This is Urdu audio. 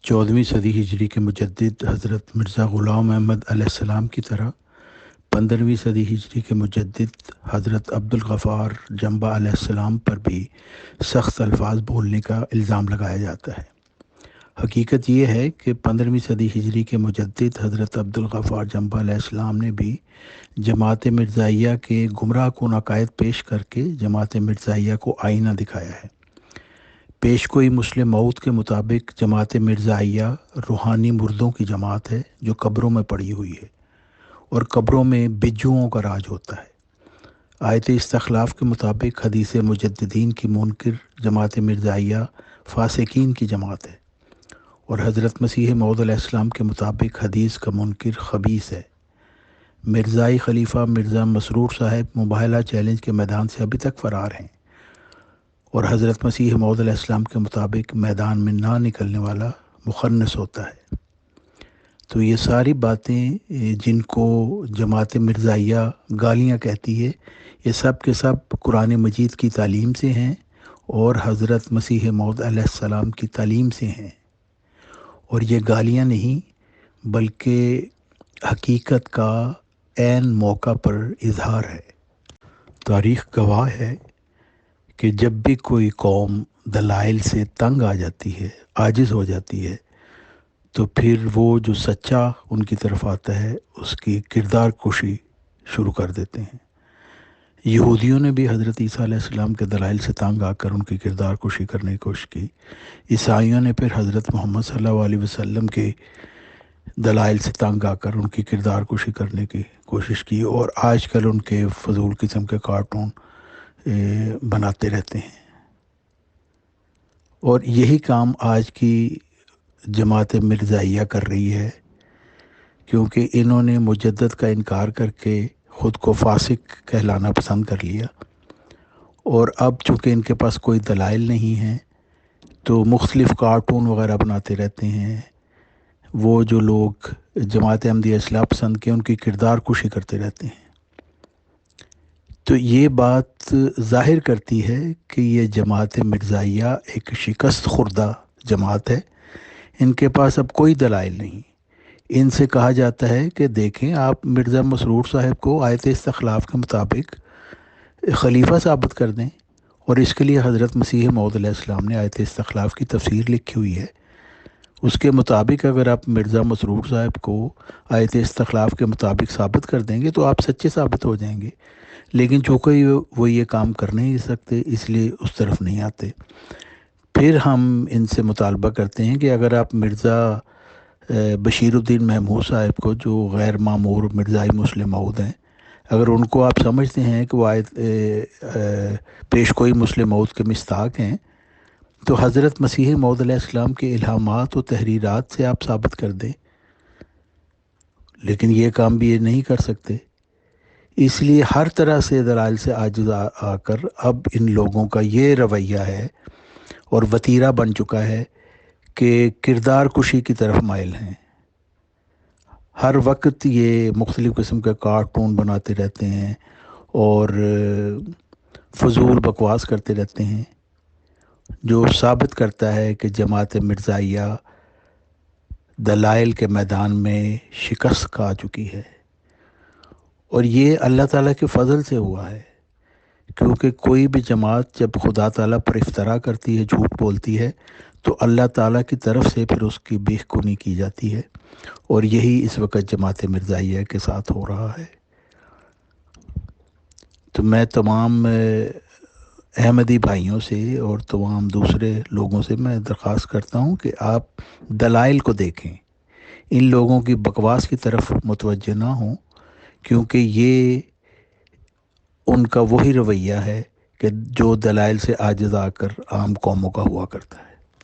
14ویں صدی ہجری کے مجدد حضرت مرزا غلام احمد علیہ السلام کی طرح 15ویں صدی ہجری کے مجدد حضرت عبدالغفار جنبہ علیہ السلام پر بھی سخت الفاظ بولنے کا الزام لگایا جاتا ہے۔ حقیقت یہ ہے کہ 15ویں صدی ہجری کے مجدد حضرت عبدالغفار جنبہ علیہ السلام نے بھی جماعت مرزائیہ کے گمراہ کن عقائد پیش کر کے جماعت مرزائیہ کو آئینہ دکھایا ہے۔ پیشگوئی مسلم موعود کے مطابق جماعت مرزائیہ روحانی مردوں کی جماعت ہے جو قبروں میں پڑی ہوئی ہے اور قبروں میں بجوؤں کا راج ہوتا ہے۔ آیت استخلاف کے مطابق حدیث مجددین کی منکر جماعت مرزائیہ فاسقین کی جماعت ہے، اور حضرت مسیح موعود علیہ السلام کے مطابق حدیث کا منکر خبیث ہے۔ مرزائی خلیفہ مرزا مسرور صاحب مباہلہ چیلنج کے میدان سے ابھی تک فرار ہیں، اور حضرت مسیح موعود علیہ السلام کے مطابق میدان میں نہ نکلنے والا مخنث ہوتا ہے۔ تو یہ ساری باتیں جن کو جماعت مرزائیہ گالیاں کہتی ہے، یہ سب کے سب قرآن مجید کی تعلیم سے ہیں اور حضرت مسیح موعود علیہ السلام کی تعلیم سے ہیں، اور یہ گالیاں نہیں بلکہ حقیقت کا عین موقع پر اظہار ہے۔ تاریخ گواہ ہے کہ جب بھی کوئی قوم دلائل سے تنگ آ جاتی ہے، عاجز ہو جاتی ہے، تو پھر وہ جو سچا ان کی طرف آتا ہے اس کی کردار کشی شروع کر دیتے ہیں۔ یہودیوں نے بھی حضرت عیسیٰ علیہ السلام کے دلائل سے تنگ آ کر ان کی کردار کشی کرنے کی کوشش کی۔ عیسائیوں نے پھر حضرت محمد صلی اللہ علیہ وسلم کے دلائل سے تنگ آ کر ان کی کردار کشی کرنے کی کوشش کی، اور آج کل ان کے فضول قسم کے کارٹون بناتے رہتے ہیں۔ اور یہی کام آج کی جماعت مرزائیہ کر رہی ہے، کیونکہ انہوں نے مجدد کا انکار کر کے خود کو فاسق کہلانا پسند کر لیا، اور اب چونکہ ان کے پاس کوئی دلائل نہیں ہیں تو مختلف کارٹون وغیرہ بناتے رہتے ہیں۔ وہ جو لوگ جماعت احمدیہ اصلاح پسند کے ان کی کردار کشی کرتے رہتے ہیں۔ تو یہ بات ظاہر کرتی ہے کہ یہ جماعت مرزائیہ ایک شکست خوردہ جماعت ہے، ان کے پاس اب کوئی دلائل نہیں۔ ان سے کہا جاتا ہے کہ دیکھیں آپ مرزا مسرور صاحب کو آیت استخلاف کے مطابق خلیفہ ثابت کر دیں، اور اس کے لیے حضرت مسیح موعود علیہ السلام نے آیت استخلاف کی تفسیر لکھی ہوئی ہے۔ اس کے مطابق اگر آپ مرزا مسرور صاحب کو آیت استخلاف کے مطابق ثابت کر دیں گے تو آپ سچے ثابت ہو جائیں گے، لیکن چونکہ وہ یہ کام کر نہیں سکتے اس لیے اس طرف نہیں آتے۔ پھر ہم ان سے مطالبہ کرتے ہیں کہ اگر آپ مرزا بشیر الدین محمود صاحب کو، جو غیر معمور مرزائی مسلم موعود ہیں، اگر ان کو آپ سمجھتے ہیں کہ وہ پیش کوئی مسلم موعود کے مستحق ہیں، تو حضرت مسیح موعود علیہ السلام کے الہامات و تحریرات سے آپ ثابت کر دیں، لیکن یہ کام بھی یہ نہیں کر سکتے۔ اس لیے ہر طرح سے دلائل سے عاجز آ کر اب ان لوگوں کا یہ رویہ ہے اور وتیرہ بن چکا ہے کہ کردار کشی کی طرف مائل ہیں۔ ہر وقت یہ مختلف قسم کے کارٹون بناتے رہتے ہیں اور فضول بکواس کرتے رہتے ہیں، جو ثابت کرتا ہے کہ جماعت مرزائیہ دلائل کے میدان میں شکست کھا چکی ہے، اور یہ اللہ تعالیٰ کے فضل سے ہوا ہے، کیونکہ کوئی بھی جماعت جب خدا تعالیٰ پر افترا کرتی ہے، جھوٹ بولتی ہے، تو اللہ تعالیٰ کی طرف سے پھر اس کی بیخ کنی کی جاتی ہے، اور یہی اس وقت جماعت مرزائیہ کے ساتھ ہو رہا ہے۔ تو میں تمام احمدی بھائیوں سے اور تمام دوسرے لوگوں سے میں درخواست کرتا ہوں کہ آپ دلائل کو دیکھیں، ان لوگوں کی بکواس کی طرف متوجہ نہ ہوں، کیونکہ یہ ان کا وہی رویہ ہے کہ جو دلائل سے عاجز آ کر عام قوموں کا ہوا کرتا ہے۔